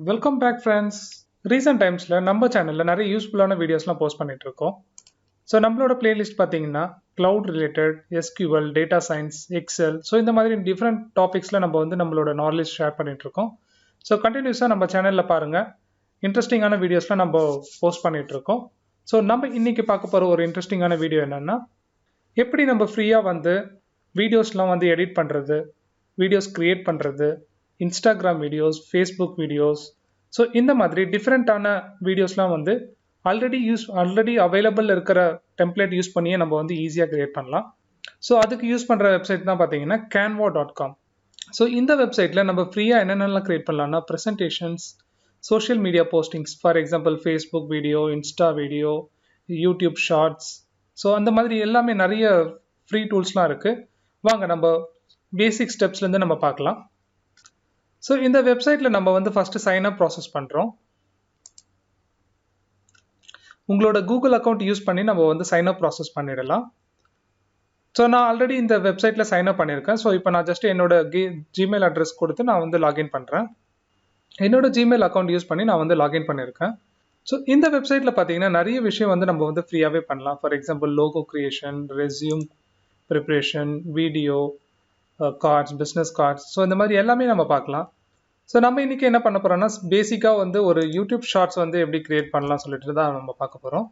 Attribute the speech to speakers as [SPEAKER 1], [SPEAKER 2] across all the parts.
[SPEAKER 1] Welcome back friends. Recent டைம்ஸில் நம்ம சேனலில் நிறைய யூஸ்ஃபுல்லான வீடியோஸ்லாம் போஸ்ட் பண்ணிட்டு இருக்கோம். ஸோ நம்மளோட பிளேலிஸ்ட் பார்த்தீங்கன்னா cloud related, SQL, data science, Excel, so இந்த மாதிரி டிஃப்ரெண்ட் டாபிக்ஸில் நம்ம வந்து நம்மளோட நாலேஜ் ஷேர் பண்ணிட்டு இருக்கோம். ஸோ கண்டினியூஸாக நம்ம சேனலில் பாருங்கள், இன்ட்ரெஸ்டிங்கான வீடியோஸ்லாம் நம்ம போஸ்ட் பண்ணிட்டு இருக்கோம். ஸோ நம்ம இன்னைக்கு பார்க்க போகிற ஒரு இன்ட்ரெஸ்டிங்கான வீடியோ என்னென்னா, எப்படி நம்ம ஃப்ரீயாக வந்து வீடியோஸ்லாம் வந்து எடிட் பண்ணுறது, வீடியோஸ் க்ரியேட் பண்ணுறது, Instagram videos, Facebook videos, so இந்த மாதிரி டிஃப்ரெண்ட்டான வீடியோஸ்லாம் வந்து ஆல்ரெடி அவைலபிள் இருக்கிற டெம்ப்ளேட் யூஸ் பண்ணியே நம்ம வந்து ஈஸியாக க்ரியேட் பண்ணலாம். ஸோ அதுக்கு யூஸ் பண்ணுற வெப்சைட் தான் பார்த்தீங்கன்னா canva.com. ஸோ இந்த வெப்சைட்டில் நம்ம ஃப்ரீயாக என்னென்னலாம் க்ரியேட் பண்ணலாம்னா, presentations, social media postings, for example Facebook video, Insta video, YouTube shorts, so அந்த மாதிரி எல்லாமே நிறைய ஃப்ரீ டூல்ஸ்லாம் இருக்குது. வாங்க நம்ம பேசிக் ஸ்டெப்ஸ்லேருந்து நம்ம பார்க்கலாம். ஸோ இந்த வெப்சைட்டில் நம்ம வந்து ஃபஸ்ட்டு சைன்அப் ப்ராசஸ் பண்ணுறோம். உங்களோட கூகுள் அக்கௌண்ட் யூஸ் பண்ணி நம்ம வந்து சைன்அப் ப்ராசஸ் பண்ணிடலாம். ஸோ நான் ஆல்ரெடி இந்த வெப்சைட்டில் சைன்அப் பண்ணியிருக்கேன். ஸோ இப்போ நான் ஜஸ்ட் என்னோட ஜிமெயில் அட்ரஸ் கொடுத்து நான் வந்து லாகின் பண்ணுறேன். என்னோட ஜிமெயில் அக்கௌண்ட் யூஸ் பண்ணி நான் வந்து லாகின் பண்ணியிருக்கேன். ஸோ இந்த வெப்சைட்டில் பார்த்தீங்கன்னா நிறைய விஷயம் வந்து நம்ம வந்து ஃப்ரீயாகவே பண்ணலாம். For example logo creation, resume preparation, video, cards, business cards, so இந்த மாதிரி எல்லாமே நம்ம பார்க்கலாம். ஸோ நம்ம இன்றைக்கி என்ன பண்ண போகிறோம்னா, பேசிக்காக வந்து ஒரு யூடியூப் ஷார்ட்ஸ் வந்து எப்படி க்ரியேட் பண்ணலாம் சொல்லிட்டு தான் நம்ம பார்க்க போகிறோம்.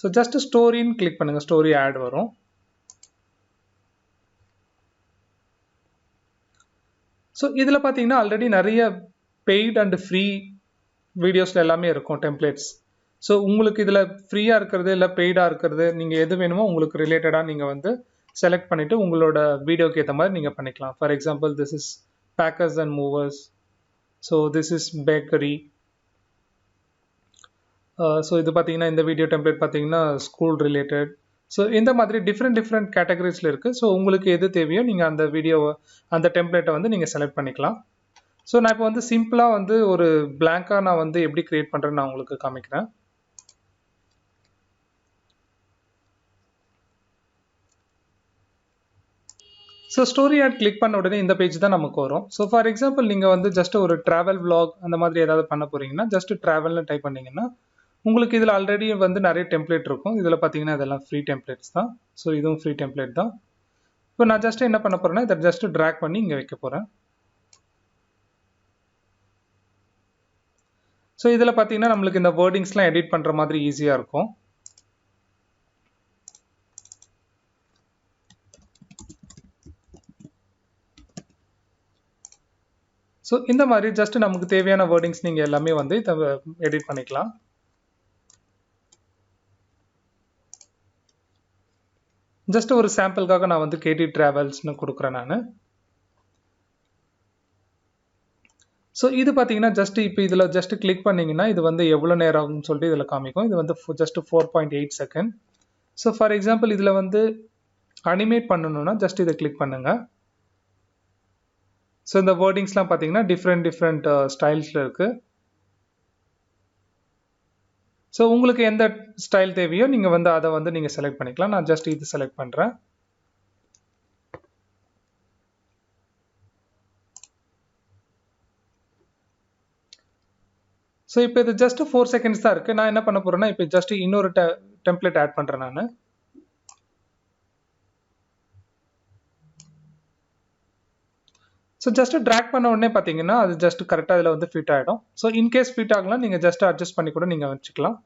[SPEAKER 1] ஸோ ஜஸ்ட் ஸ்டோரின்னு கிளிக் பண்ணுங்கள், ஸ்டோரி ஆட் வரும். ஸோ இதில் பார்த்தீங்கன்னா ஆல்ரெடி நிறைய பெய்ட் அண்ட் ஃப்ரீ வீடியோஸில் எல்லாமே இருக்கும் டெம்ப்ளேட்ஸ். ஸோ உங்களுக்கு இதில் ஃப்ரீயாக இருக்கிறது இல்லை பெய்டாக இருக்கிறது, நீங்கள் எது வேணுமோ உங்களுக்கு ரிலேட்டடாக நீங்கள் வந்து செலக்ட் பண்ணிவிட்டு உங்களோட வீடியோக்கு ஏற்ற மாதிரி நீங்கள் பண்ணிக்கலாம். For example this is packers and movers, so this is bakery. So இது பார்த்தீங்கன்னா இந்த வீடியோ டெம்ப்ளேட் பார்த்தீங்கன்னா ஸ்கூல் ரிலேட்டட். ஸோ இந்த மாதிரி டிஃப்ரெண்ட் கேட்டகரிஸில் இருக்குது. ஸோ உங்களுக்கு எது தேவையோ நீங்கள் அந்த வீடியோவை, அந்த டெம்ப்ளேட்டை வந்து நீங்கள் செலக்ட் பண்ணிக்கலாம். ஸோ நான் இப்போ வந்து சிம்பிளாக வந்து ஒரு பிளாங்காக நான் வந்து எப்படி க்ரியேட் பண்ணுறேன்னு நான் உங்களுக்கு காமிக்கிறேன். ஸோ ஸ்டோரி ஆட் கிளிக் பண்ண உடனே இந்த பேஜ் தான் நமக்கு வரும். ஸோ ஃபார் எக்ஸாம்பிள் நீங்கள் வந்து ஜஸ்ட் ஒரு ட்ராவல் விளாக் அந்த மாதிரி ஏதாவது பண்ண போகிறீங்கன்னா, ஜஸ்ட் ட்ராவல்னு டைப் பண்ணிங்கன்னா உங்களுக்கு இதில் ஆல்ரெடி வந்து நிறைய டெம்ப்ளேட் இருக்கும். இதில் பார்த்தீங்கன்னா இதெல்லாம் ஃப்ரீ டெம்ப்ளேட்ஸ் தான். ஸோ இதுவும் ஃப்ரீ டெம்ப்ளேட் தான். இப்போ நான் ஜஸ்ட் என்ன பண்ண போகிறேன்னா, இதை ஜஸ்ட் ட்ராக் பண்ணி இங்கே வைக்க போகிறேன். ஸோ இதில் பார்த்தீங்கன்னா நம்மளுக்கு இந்த வேர்டிங்ஸ்லாம் எடிட் பண்ணுற மாதிரி ஈஸியாக இருக்கும். ஸோ இந்த மாதிரி ஜஸ்ட் நமக்கு தேவையான வேர்டிங்ஸ் நீங்கள் எல்லாமே வந்து இதை எடிட் பண்ணிக்கலாம். ஜஸ்ட் ஒரு சாம்பிளுக்காக நான் வந்து கேடி ட்ராவல்ஸ்னு கொடுக்குறேன் நான். ஸோ இது பார்த்தீங்கன்னா ஜஸ்ட் இப்போ இதில் ஜஸ்ட் கிளிக் பண்ணிங்கன்னா இது வந்து எவ்வளோ நேரம் ஆகும்னு சொல்லிட்டு இதில் காமிக்கும். இது வந்து just 4.8 second. So for example இதில் வந்து அனிமேட் பண்ணணும்னா ஜஸ்ட் இதை கிளிக் பண்ணுங்கள். ஸோ இந்த வேர்டிங்ஸ்லாம் பார்த்தீங்கன்னா டிஃப்ரெண்ட் ஸ்டைல்ஸில் இருக்குது. ஸோ உங்களுக்கு எந்த ஸ்டைல் தேவையோ நீங்கள் வந்து அதை வந்து நீங்கள் செலக்ட் பண்ணிக்கலாம். நான் ஜஸ்ட் இது செலக்ட் பண்ணுறேன். ஸோ இப்போ இது ஜஸ்ட் 4 செகண்ட்ஸ் தான் இருக்குது. நான் என்ன பண்ண போகிறேன்னா, இப்போ ஜஸ்ட் இன்னொரு டெம்ப்ளேட் ஆட் பண்ணுறேன் நான். ஸோ ஜஸ்ட் ட்ராக் பண்ண உடனே பார்த்தீங்கன்னா அது ஜஸ்ட் கரெக்டாக அதில் வந்து ஃபிட் ஆகிடும். ஸோ இன்கேஸ் ஃபிட் ஆகலாம் நீங்கள் ஜஸ்ட் அட்ஜஸ்ட் பண்ணி கூட நீங்கள் வச்சுக்கலாம்.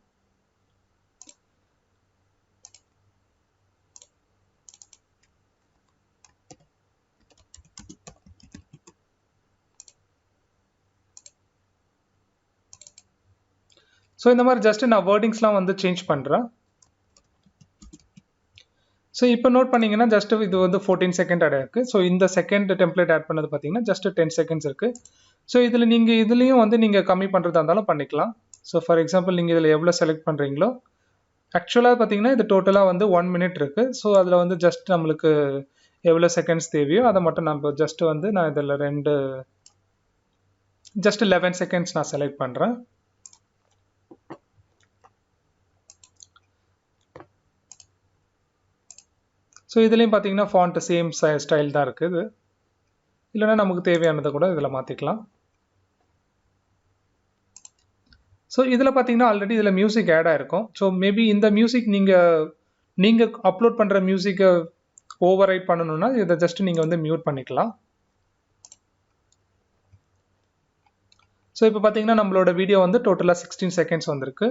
[SPEAKER 1] ஸோ இந்த மாதிரி ஜஸ்ட் நான் வேர்டிங்ஸ்லாம் வந்து சேஞ்ச் பண்ணுறேன். ஸோ இப்போ நோட் பண்ணிங்கன்னா ஜஸ்ட் இது வந்து 14 செகண்ட் ஆட் இருக்குது. ஸோ இந்த செகண்ட் டெம்ப்ளேட் ஆட் பண்ணது பார்த்தீங்கன்னா ஜஸ்ட் 10 செகண்ட்ஸ் இருக்குது. ஸோ இதில் நீங்கள் இதுலேயும் வந்து நீங்கள் கம்மி பண்ணுறதா இருந்தாலும் பண்ணிக்கலாம். ஸோ ஃபார் எக்ஸாம்பிள் நீங்கள் இதில் எவ்வளோ செலக்ட் பண்ணுறீங்களோ, ஆக்சுவலாக பார்த்தீங்கன்னா இது டோட்டலாக வந்து 1 மினிட் இருக்குது. ஸோ அதில் வந்து ஜஸ்ட் நம்மளுக்கு எவ்வளோ செகண்ட்ஸ் தேவையோ அதை மட்டும் நம்ம ஜஸ்ட் வந்து நான் இதில் ஜஸ்ட் 11 செகண்ட்ஸ் நான் செலக்ட் பண்ணுறேன். ஸோ இதுலேயும் பார்த்தீங்கன்னா ஃபாண்ட் சேம் ஸ்டைல் தான் இருக்குது. இல்லைனா நமக்கு தேவையானதை கூட இதில் மாற்றிக்கலாம். ஸோ இதில் பார்த்தீங்கன்னா ஆல்ரெடி இதில் மியூசிக் ஆட் ஆயிருக்கும். ஸோ மேபி இந்த மியூசிக் நீங்கள் அப்லோட் பண்ணுற மியூசிக்கை ஓவர் ரைட் பண்ணணும்னா இதை ஜஸ்ட் நீங்கள் வந்து மியூட் பண்ணிக்கலாம். ஸோ இப்போ பார்த்தீங்கன்னா நம்மளோட வீடியோ வந்து டோட்டலாக 16 செகண்ட்ஸ் வந்திருக்கு.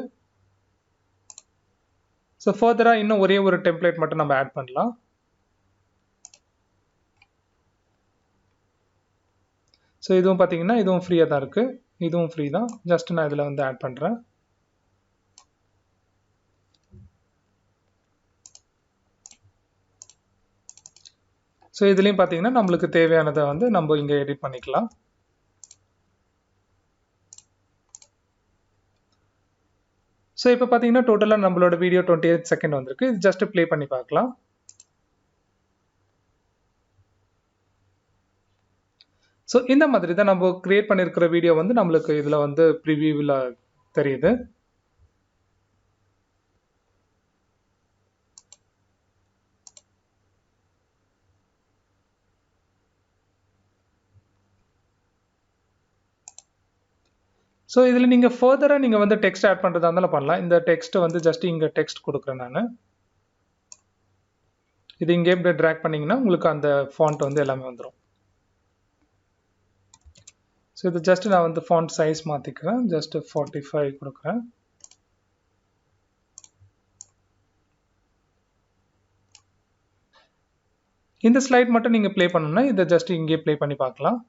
[SPEAKER 1] ஸோ ஃபர்தராக இன்னும் ஒரே ஒரு டெம்ப்ளேட் மட்டும் நம்ம ஆட் பண்ணலாம். ஸோ இதுவும் பார்த்தீங்கன்னா இதுவும் ஃப்ரீயாக தான் இருக்குது, இதுவும் ஃப்ரீ தான். ஜஸ்ட் நான் இதில் வந்து ஆட் பண்ணுறேன். ஸோ இதுலேயும் பார்த்தீங்கன்னா நம்மளுக்கு தேவையானதை வந்து நம்ம இங்கே எடிட் பண்ணிக்கலாம். ஸோ இப்போ பார்த்தீங்கன்னா டோட்டலாக நம்மளோட வீடியோ 28 செகண்ட் வந்திருக்கு. இது ஜஸ்ட் ப்ளே பண்ணி பார்க்கலாம். ஸோ இந்த மாதிரி தான் நம்ம கிரியேட் பண்ணியிருக்கிற வீடியோ வந்து நம்மளுக்கு இதில் வந்து ப்ரிவியூவில் தெரியுது. ஸோ இதில் நீங்கள் ஃபர்தராக நீங்கள் வந்து டெக்ஸ்ட் ஆட் பண்ணுறதா இருந்தாலும் பண்ணலாம். இந்த டெக்ஸ்ட்டை வந்து ஜஸ்ட் இங்கே டெக்ஸ்ட் கொடுக்குறேன் நான். இது இங்கே இப்படி ட்ராக் பண்ணிங்கன்னா உங்களுக்கு அந்த ஃபாண்ட் வந்து எல்லாமே வந்துடும். ஸோ இது ஜஸ்ட் நான் வந்து ஃபாண்ட் சைஸ் மாற்றிக்கிறேன். ஜஸ்ட் 45 கொடுக்குறேன். இந்த ஸ்லைட் மட்டும் நீங்கள் ப்ளே பண்ணணும்னா இதை ஜஸ்ட் இங்கே ப்ளே பண்ணி பார்க்கலாம்.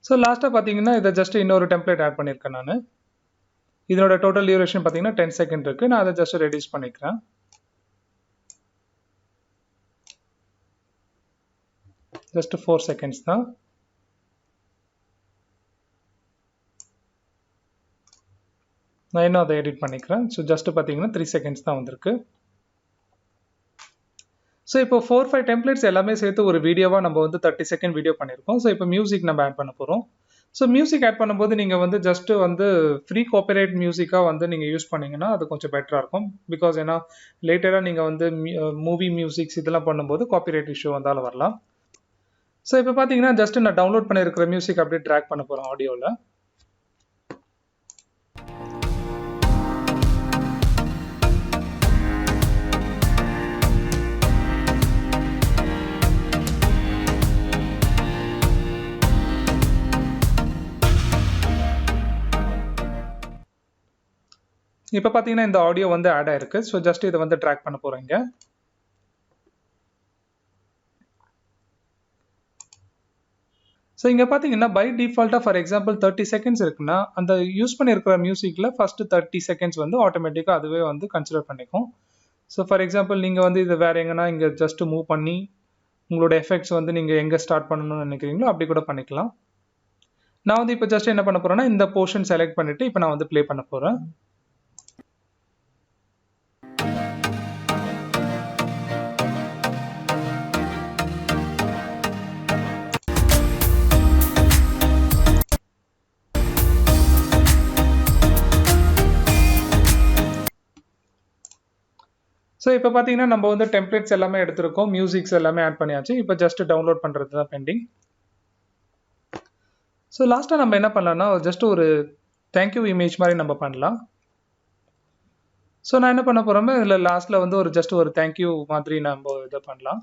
[SPEAKER 1] ஸோ லாஸ்ட்டாக பார்த்தீங்கன்னா இதை ஜஸ்ட் இன்னொரு டெம்ப்ளேட் ஆட் பண்ணியிருக்கேன் நான். இதனோட டோட்டல் டியூரேஷன் பார்த்தீங்கன்னா 10 செகண்ட் இருக்குது. நான் அதை ஜஸ்ட் ரெடியூஸ் பண்ணிக்கிறேன். ஜஸ்ட் 4 செகண்ட்ஸ் தான். நான் இன்னும் அதை எடிட் பண்ணிக்கிறேன். ஸோ ஜஸ்ட் பார்த்தீங்கன்னா 3 செகண்ட்ஸ் தான் வந்திருக்கு. ஸோ இப்போ 4-5 டெம்ப்ளேட்ஸ் எல்லாமே சேர்த்து ஒரு வீடியோவாக நம்ம வந்து 30 செகண்ட் வீடியோ பண்ணியிருக்கோம். ஸோ இப்போ மியூசிக் நம்ம ஆட் பண்ண போகிறோம். ஸோ மியூசிக் ஆட் பண்ணும்போது நீங்கள் வந்து ஜஸ்ட் வந்து ஃப்ரீ காப்பிரைட் மியூசிக்காக வந்து நீங்கள் யூஸ் பண்ணிங்கன்னா அது கொஞ்சம் பெட்டராக இருக்கும். பிகாஸ் ஏன்னா லேட்டராக நீங்கள் வந்து மூவி மியூசிக்ஸ் இதெல்லாம் பண்ணும்போது காப்பிரைட் இஷ்யூ வந்தாலும் வரலாம். ஸோ இப்போ பார்த்தீங்கன்னா ஜஸ்ட் நான் டவுன்லோட் பண்ணியிருக்கிற மியூசிக் அப்படியே ட்ராக் பண்ண போகிறேன் ஆடியோவில். இப்போ பார்த்தீங்கன்னா இந்த ஆடியோ வந்து ஆட் ஆயிருக்கு. ஸோ ஜஸ்ட் இதை வந்து ட்ராக் பண்ண போகிறேங்க. ஸோ இங்கே பார்த்தீங்கன்னா பை டிஃபால்ட்டாக ஃபார் எக்ஸாம்பிள் 30 செகண்ட்ஸ் இருக்குன்னா அந்த யூஸ் பண்ணியிருக்கிற மியூசிக்கில் ஃபஸ்ட்டு 30 செகண்ட்ஸ் வந்து ஆட்டோமேட்டிக்காக அதுவே வந்து கன்சிடர் பண்ணிக்கும். ஸோ ஃபார் எக்ஸாம்பிள் நீங்கள் வந்து இதை வேறு எங்கன்னா இங்கே ஜஸ்ட் மூவ் பண்ணி உங்களோட எஃபெக்ட்ஸ் வந்து நீங்கள் எங்கே ஸ்டார்ட் பண்ணணும்னு நினைக்கிறீங்களோ அப்படி கூட பண்ணிக்கலாம். நான் வந்து இப்போ ஜஸ்ட் என்ன பண்ண போகிறேன்னா இந்த போர்ஷன் செலக்ட் பண்ணிவிட்டு இப்போ நான் வந்து ப்ளே பண்ண போகிறேன். ஸோ இப்போ பார்த்தீங்கன்னா நம்ம வந்து டெம்ப்ளேட்ஸ் எல்லாமே எடுத்திருக்கோம், மியூசிக்ஸ் எல்லாமே ஆட் பண்ணியாச்சு. இப்போ ஜஸ்ட் டவுன்லோட் பண்ணுறது தான் பெண்டிங். ஸோ லாஸ்ட்டாக நம்ம என்ன பண்ணலாம்னா ஜஸ்ட் ஒரு தேங்க்யூ இமேஜ் மாதிரி நம்ம பண்ணலாம். ஸோ நான் என்ன பண்ண போகிறோமே இதில் லாஸ்ட்டில் வந்து ஒரு ஜஸ்ட் ஒரு தேங்க்யூ மாதிரி நம்ம இதை பண்ணலாம்.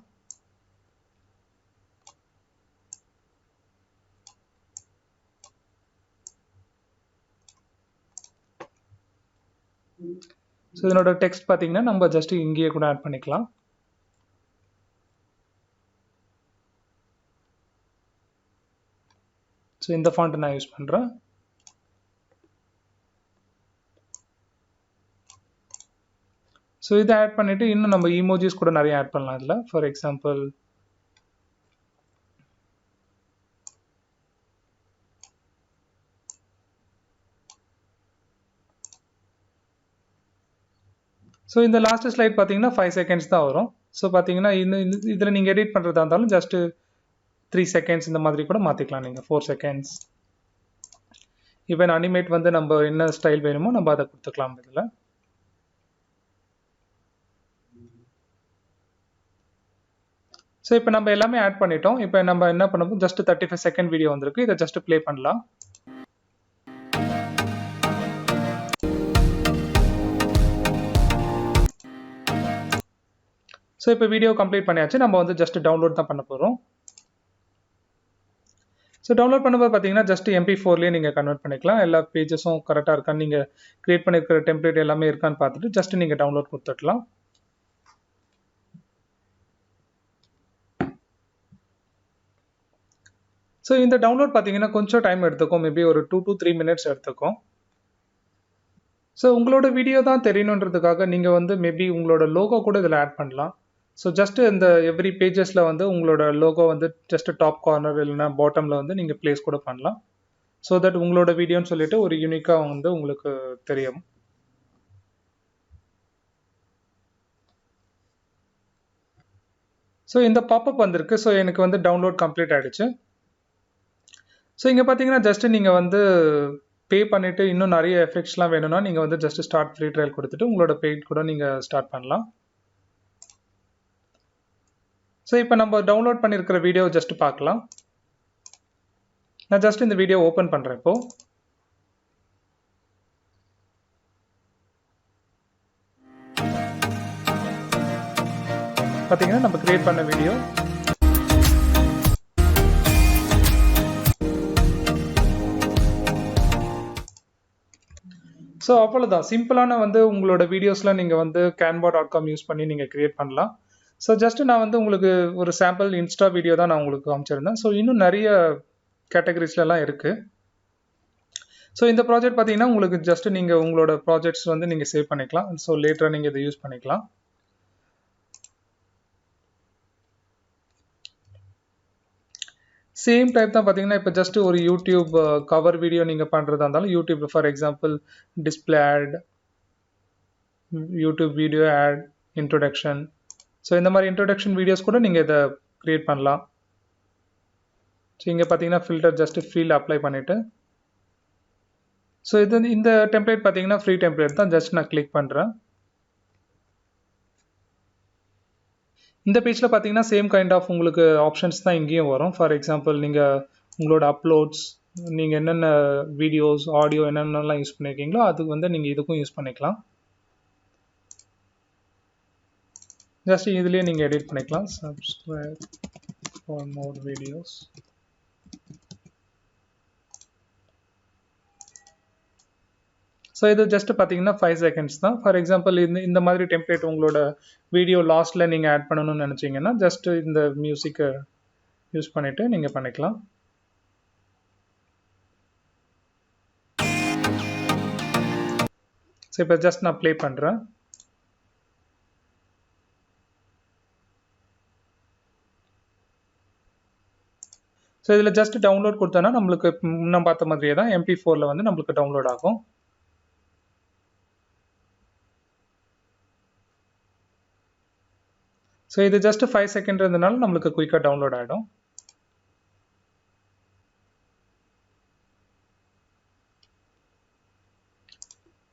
[SPEAKER 1] ஸோ இதனோட டெக்ஸ்ட் பார்த்தீங்கன்னா நம்ம ஜஸ்ட் இங்கேயே கூட ஆட் பண்ணிக்கலாம். ஸோ இந்த ஃபாண்ட் நான் யூஸ் பண்ணுறேன். ஸோ இதை ஆட் பண்ணிவிட்டு இன்னும் நம்ம இமோஜிஸ் கூட நிறைய ஆட் பண்ணலாம் இதில். ஃபார் எக்ஸாம்பிள் ஸோ இந்த லாஸ்ட் ஸ்லைட் பார்த்தீங்கன்னா 5 செகண்ட்ஸ் தான் வரும். ஸோ பார்த்தீங்கன்னா இதில் நீங்கள் எடிட் பண்ணுறதா இருந்தாலும் ஜஸ்ட்டு 3 செகண்ட்ஸ் இந்த மாதிரி கூட மாற்றிக்கலாம் நீங்கள். 4 செகண்ட்ஸ் ஈவன் அனிமேட் வந்து நம்ம என்ன ஸ்டைல் வேணுமோ நம்ம அதை கொடுத்துக்கலாம் இதில். ஸோ இப்போ நம்ம எல்லாமே ஆட் பண்ணிட்டோம். இப்போ நம்ம என்ன பண்ணணும், ஜஸ்ட் 35 செகண்ட் வீடியோ வந்திருக்கு. இதை ஜஸ்ட் ப்ளே பண்ணலாம். ஸோ இப்போ வீடியோ கம்ப்ளீட் பண்ணியாச்சு. நம்ம வந்து ஜஸ்ட் டவுன்லோட் தான் பண்ண போகிறோம். ஸோ டவுன்லோட் பண்ணும்போது பார்த்தீங்கன்னா ஜஸ்ட் MP4லேயே நீங்கள் கன்வெர்ட் பண்ணிக்கலாம். எல்லா பேஜஸும் கரெக்டாக இருக்கான்னு நீங்கள் க்ரியேட் பண்ணியிருக்கிற டெம்ப்ளேட் எல்லாமே இருக்கான்னு பார்த்துட்டு ஜஸ்ட் நீங்கள் டவுன்லோட் கொடுத்துடலாம். ஸோ இந்த டவுன்லோட் பார்த்தீங்கன்னா கொஞ்சம் டைம் எடுத்துக்கும். மேபி ஒரு 2 to 3 மினிட்ஸ் எடுத்துக்கும். ஸோ உங்களோட வீடியோ தான் தெரியணுன்றதுக்காக நீங்கள் வந்து மேபி உங்களோட லோகோ கூட இதில் ஆட் பண்ணலாம். ஸோ ஜஸ்ட் இந்த எவ்ரி பேஜஸில் வந்து உங்களோட லோகோ வந்து ஜஸ்ட் டாப் கார்னர் இல்லைன்னா பாட்டமில் வந்து நீங்கள் பிளேஸ் கூட பண்ணலாம். ஸோ தட் உங்களோட வீடியோன்னு சொல்லிட்டு ஒரு யூனிக்காக வந்து உங்களுக்கு தெரியும். ஸோ இந்த பாப்அப் வந்திருக்கு. ஸோ எனக்கு வந்து டவுன்லோட் கம்ப்ளீட் ஆகிடுச்சு. ஸோ இங்கே பார்த்தீங்கன்னா ஜஸ்ட் நீங்கள் வந்து பே பண்ணிவிட்டு இன்னும் நிறைய எஃபெக்ட்ஸ்லாம் வேணும்னா நீங்கள் வந்து ஜஸ்ட் ஸ்டார்ட் ஃப்ரீ ட்ரையல் கொடுத்துட்டு உங்களோட பெய்ட் கூட நீங்கள் ஸ்டார்ட் பண்ணலாம். ஸோ இப்போ நம்ம டவுன்லோட் பண்ணியிருக்கிற வீடியோ ஜஸ்ட் பார்க்கலாம். நான் ஜஸ்ட் இந்த வீடியோ ஓப்பன் பண்ணுறேன். இப்போ பார்த்தீங்கன்னா நம்ம கிரியேட் பண்ண வீடியோ ஸோ அவ்வளோதான். சிம்பிளான வந்து உங்களோட வீடியோஸ்லாம் நீங்கள் வந்து canva.com யூஸ் பண்ணி நீங்கள் கிரியேட் பண்ணலாம். ஸோ ஜஸ்ட் நான் வந்து உங்களுக்கு ஒரு சாம்பிள் இன்ஸ்டா வீடியோ தான் நான் உங்களுக்கு காமிச்சிருந்தேன். ஸோ இன்னும் நிறைய கேட்டகரிஸ்லாம் இருக்குது. ஸோ இந்த ப்ராஜெக்ட் பார்த்தீங்கன்னா உங்களுக்கு ஜஸ்ட் நீங்கள் உங்களோட ப்ராஜெக்ட்ஸ் வந்து நீங்கள் சேவ் பண்ணிக்கலாம். ஸோ லேட்டராக நீங்கள் இதை யூஸ் பண்ணிக்கலாம். சேம் டைப் தான் பார்த்தீங்கன்னா இப்போ ஜஸ்ட் ஒரு யூடியூப் கவர் வீடியோ நீங்கள் பண்ணுறதா இருந்தாலும் YouTube for example display ad, YouTube video ad, introduction. So இந்த மாதிரி இன்ட்ரோடக்ஷன் வீடியோஸ் கூட நீங்கள் இதை க்ரியேட் பண்ணலாம். ஸோ இங்கே பார்த்தீங்கன்னா ஃபில்டர் ஜஸ்ட் ஃபீல் அப்ளை பண்ணிவிட்டு ஸோ இந்த டெம்ப்ளேட் பார்த்தீங்கன்னா ஃப்ரீ டெம்ப்ளேட் தான். ஜஸ்ட் நான் கிளிக் பண்ணுறேன். இந்த பேஜில் பார்த்தீங்கன்னா சேம் கைண்ட் ஆஃப் உங்களுக்கு ஆப்ஷன்ஸ் தான் இங்கேயும் வரும். ஃபார் எக்ஸாம்பிள் நீங்கள் உங்களோட அப்லோட்ஸ், நீங்கள் என்னென்ன வீடியோஸ் ஆடியோ என்னென்னலாம் யூஸ் பண்ணியிருக்கீங்களோ அதுக்கு வந்து நீங்கள் இதுக்கும் யூஸ் பண்ணிக்கலாம். ஜஸ்ட் இதுலேயே நீங்கள் எடிட் பண்ணிக்கலாம். Subscribe for more videos. So இது ஜஸ்ட் பார்த்தீங்கன்னா 5 செகண்ட்ஸ் தான். ஃபார் எக்ஸாம்பிள் இந்த மாதிரி டெம்ப்ளேட் உங்களோட வீடியோ லாஸ்ட்டில் நீங்கள் ஆட் பண்ணணும்னு நினச்சிங்கன்னா ஜஸ்ட் இந்த மியூசிக்கை யூஸ் பண்ணிவிட்டு நீங்கள் பண்ணிக்கலாம். ஸோ இப்போ ஜஸ்ட் நான் ப்ளே பண்ணுறேன். ஸோ இதில் ஜஸ்ட் டவுன்லோட் கொடுத்தோன்னா நம்மளுக்கு முன்ன பார்த்த மாதிரியே தான் MP4ல் வந்து நம்மளுக்கு டவுன்லோட் ஆகும். ஸோ இது ஜஸ்ட் 5 செகண்ட் இருந்தனால நம்மளுக்கு குயிக்காக டவுன்லோட் ஆகிடும்.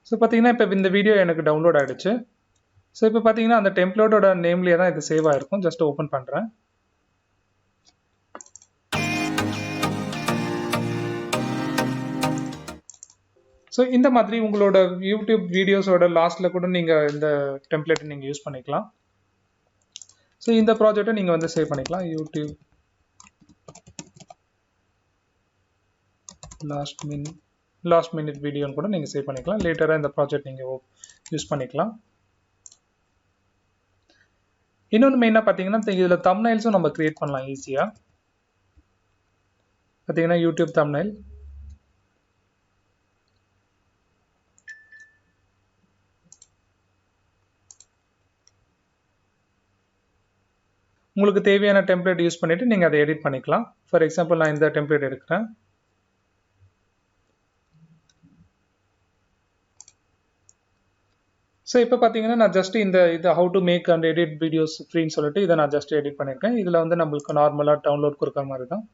[SPEAKER 1] ஸோ பார்த்தீங்கன்னா இப்போ இந்த வீடியோ எனக்கு டவுன்லோட் ஆகிடுச்சு. ஸோ இப்போ பார்த்தீங்கன்னா அந்த டெம்ப்ளேட்டோட நேம்லேயே தான் இது சேவ் ஆகிருக்கும். ஜஸ்ட் ஓப்பன் பண்ணுறேன். ஸோ இந்த மாதிரி உங்களோட யூடியூப் வீடியோஸோட லாஸ்ட்டில் கூட நீங்கள் இந்த டெம்ப்ளேட்டை நீங்கள் யூஸ் பண்ணிக்கலாம். ஸோ இந்த ப்ராஜெக்டை நீங்கள் வந்து சேவ் பண்ணிக்கலாம். யூடியூப் லாஸ்ட் மினிட் வீடியோன்னு கூட நீங்கள் சேவ் பண்ணிக்கலாம். லேட்டராக இந்த ப்ராஜெக்ட் நீங்கள் யூஸ் பண்ணிக்கலாம். இன்னொன்று மெயினாக பார்த்தீங்கன்னா இதில் தம்ப்நெயில்ஸும் நம்ம கிரியேட் பண்ணலாம் ஈஸியாக. பார்த்தீங்கன்னா யூடியூப் தம்ப்நெயில், உங்களுக்கு தேவையான டெம்ப்ளேட் யூஸ் பண்ணிவிட்டு நீங்கள் அதை எடிட் பண்ணிக்கலாம். ஃபார் எக்ஸாம்பிள் நான் இந்த டெம்ப்ளேட் எடுக்கிறேன். ஸோ இப்போ பார்த்தீங்கன்னா நான் ஜஸ்ட் இது how to make and edit videos ஃப்ரீன்னு சொல்லிட்டு இதை நான் ஜஸ்ட் எடிட் பண்ணியிருக்கேன். இதில் வந்து நம்மளுக்கு நார்மலாக டவுன்லோட் கொடுக்குற மாதிரி தான்.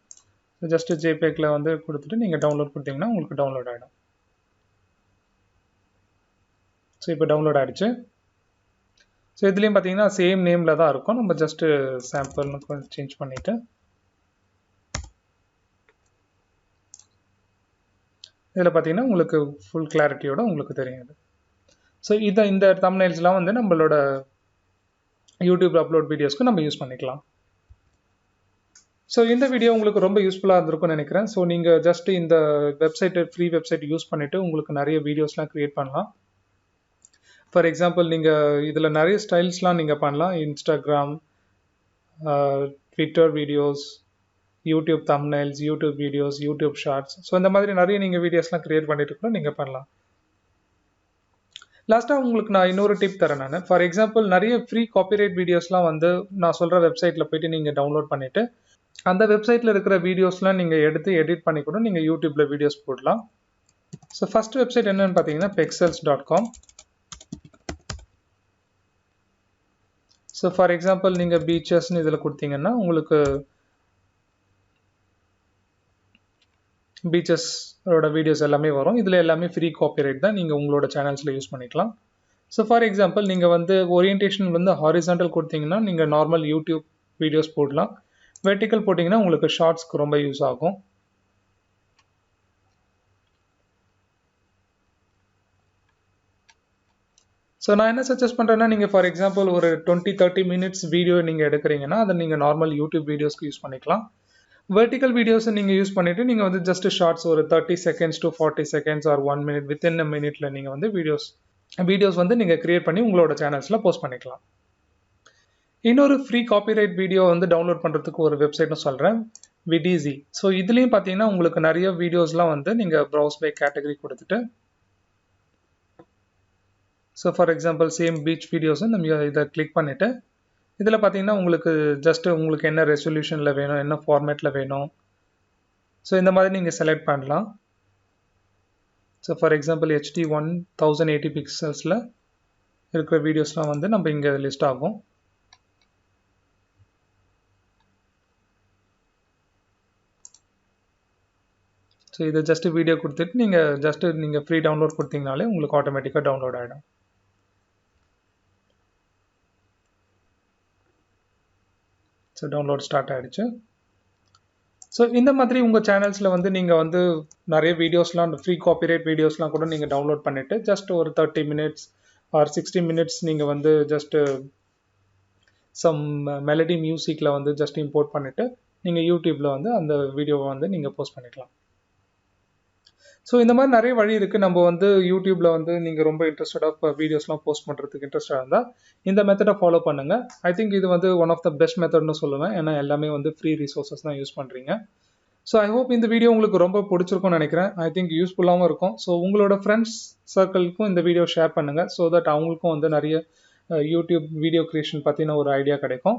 [SPEAKER 1] ஜஸ்ட் ஜேபேக்ல வந்து கொடுத்துட்டு நீங்கள் டவுன்லோட் கொடுத்தீங்கன்னா உங்களுக்கு டவுன்லோட் ஆகிடும். ஸோ இப்போ டவுன்லோட் ஆகிடுச்சு. ஸோ இதுலேயும் பார்த்தீங்கன்னா சேம் நேமில் தான் இருக்கும். நம்ம ஜஸ்ட்டு சாம்பிள்னு கொஞ்சம் சேஞ்ச் பண்ணிவிட்டு இதில் பார்த்தீங்கன்னா உங்களுக்கு ஃபுல் கிளாரிட்டியோட உங்களுக்கு தெரியாது. ஸோ இந்த தம்ப்நெயில்ஸ்லாம் வந்து நம்மளோட யூடியூப் அப்லோட் வீடியோஸ்க்கு நம்ம யூஸ் பண்ணிக்கலாம். ஸோ இந்த வீடியோ உங்களுக்கு ரொம்ப யூஸ்ஃபுல்லாக இருந்திருக்கும்னு நினைக்கிறேன். ஸோ நீங்கள் ஜஸ்ட் இந்த ஃப்ரீ வெப்சைட் யூஸ் பண்ணிவிட்டு உங்களுக்கு நிறைய வீடியோஸ்லாம் க்ரியேட் பண்ணலாம். ஃபார் எக்ஸாம்பிள் நீங்கள் இதில் நிறைய ஸ்டைல்ஸ்லாம் நீங்கள் பண்ணலாம். Instagram, Twitter videos, YouTube thumbnails, YouTube videos, YouTube shorts. So இந்த மாதிரி நிறைய நீங்கள் வீடியோஸ்லாம் க்ரியேட் பண்ணிட்டு கூட நீங்கள் பண்ணலாம். லாஸ்ட்டாக உங்களுக்கு நான் இன்னொரு டிப் தரேன். நான் ஃபார் எக்ஸாம்பிள் நிறைய ஃப்ரீ காப்பிரைட் வீடியோஸ்லாம் வந்து நான் சொல்கிற வெப்சைட்டில் போய்ட்டு நீங்கள் டவுன்லோட் பண்ணிவிட்டு அந்த வெப்சைட்டில் இருக்கிற வீடியோஸ்லாம் நீங்கள் எடுத்து எடிட் பண்ணி கூட நீங்கள் யூடியூப்பில் வீடியோஸ் போடலாம். ஸோ ஃபஸ்ட் வெப்சைட் என்னன்னு பார்த்தீங்கன்னா pexels.com. ஸோ ஃபார் எக்ஸாம்பிள் நீங்கள் பீச்சஸ்ன்னு இதில் கொடுத்தீங்கன்னா உங்களுக்கு பீச்சஸோட வீடியோஸ் எல்லாமே வரும். இதில் எல்லாமே ஃப்ரீ காப்பிரைட் தான், நீங்கள் உங்களோட சேனல்ஸில் யூஸ் பண்ணிக்கலாம். ஸோ ஃபார் எக்ஸாம்பிள் நீங்கள் வந்து ஓரியன்டேஷன் வந்து ஹாரிசான்டல் கொடுத்தீங்கன்னா நீங்கள் நார்மல் யூடியூப் வீடியோஸ் போடலாம். வெர்டிக்கல் போட்டிங்கன்னா உங்களுக்கு ஷார்ட்ஸ்க்கு ரொம்ப யூஸ் ஆகும். ஸோ நான் என்ன சஜஸ்ட் பண்ணுறேன்னா நீங்கள் ஃபார் எக்ஸாம்பிள் ஒரு 20-30 மினிட்ஸ் வீடியோ நீங்கள் எடுக்கிறீங்கன்னா அதை நீங்கள் நார்மல் யூடியூப் வீடியோஸ்க்கு யூஸ் பண்ணிக்கலாம். வெர்டிக்கல் வீடியோஸை நீங்கள் யூஸ் பண்ணிவிட்டு நீங்கள் வந்து ஜஸ்ட் ஷார்ட்ஸ் ஒரு 30 seconds to 40 seconds or 1 minute within a மினிட்ல நீங்கள் வந்து வீடியோஸ் வந்து நீங்கள் கிரியேட் பண்ணி உங்களோட சேனல்ஸில் போஸ்ட் பண்ணிக்கலாம். இன்னொரு ஃப்ரீ காப்பிரைட் வீடியோ வந்து டவுன்லோட் பண்ணுறதுக்கு ஒரு வெப்சைட்னு சொல்கிறேன், விடிசி. ஸோ இதுலேயும் பார்த்தீங்கன்னா உங்களுக்கு நிறைய வீடியோஸ்லாம் வந்து நீங்கள் ப்ரௌஸ் பை கேட்டகரி கொடுத்துட்டு so for example same beach வீடியோஸை நம்ம இதை கிளிக் பண்ணிவிட்டு இதில் பார்த்தீங்கன்னா உங்களுக்கு ஜஸ்ட் உங்களுக்கு என்ன ரெசல்யூஷனில் வேணும், என்ன ஃபார்மேட்டில் வேணும், ஸோ இந்த மாதிரி நீங்கள் செலக்ட் பண்ணலாம். ஸோ ஃபார் எக்ஸாம்பிள் HD 1080 பிக்சல்ஸில் இருக்கிற வீடியோஸ்லாம் வந்து நம்ம இங்கே லிஸ்ட் ஆகும். ஸோ இதை ஜஸ்ட் வீடியோ கொடுத்துட்டு நீங்கள் ஃப்ரீ டவுன்லோட் கொடுத்தீங்கனாலே உங்களுக்கு ஆட்டோமேட்டிக்காக டவுன்லோட் ஆகிடும். ஸோ டவுன்லோட் ஸ்டார்ட் ஆகிடுச்சு. ஸோ இந்த மாதிரி உங்கள் சேனல்ஸில் வந்து நீங்கள் வந்து நிறைய வீடியோஸ்லாம் ஃப்ரீ காப்பிரைட் வீடியோஸ்லாம் கூட நீங்கள் டவுன்லோட் பண்ணிவிட்டு ஜஸ்ட் ஒரு 30 minutes ஆர் 60 minutes நீங்கள் வந்து ஜஸ்ட்டு சம் மெலடி மியூசிக்கில் வந்து ஜஸ்ட் இம்போர்ட் பண்ணிவிட்டு நீங்கள் யூடியூப்பில் வந்து அந்த வீடியோவை வந்து நீங்கள் போஸ்ட் பண்ணிக்கலாம். ஸோ இந்த மாதிரி நிறைய வழி இருக்குது. நம்ம வந்து யூடியூப்பில் வந்து நீங்கள் ரொம்ப இன்ட்ரெஸ்டடாக வீடியோஸ்லாம் போஸ்ட் பண்ணுறதுக்கு இன்ட்ரெஸ்டாக இருந்தால் இந்த மெத்தடை ஃபாலோ பண்ணுங்கள். ஐ திங்க் இது வந்து ஒன் ஆஃப் த பெஸ்ட் மெத்தட்னு சொல்லுவேன். ஏன்னா எல்லாமே வந்து ஃப்ரீ ரிசோர்ஸஸ் தான் யூஸ் பண்ணுறீங்க. ஸோ ஐ ஹோப் இந்த வீடியோ உங்களுக்கு ரொம்ப பிடிச்சிருக்கும்னு நினைக்கிறேன். ஐ திங்க் யூஸ்ஃபுல்லாகவும் இருக்கும். ஸோ உங்களோட ஃப்ரெண்ட்ஸ் சர்க்கிளுக்கும் இந்த வீடியோ ஷேர் பண்ணுங்கள். ஸோ தட் அவங்களுக்கும் வந்து நிறைய யூடியூப் வீடியோ கிரியேஷன் பற்றின ஒரு ஐடியா கிடைக்கும்.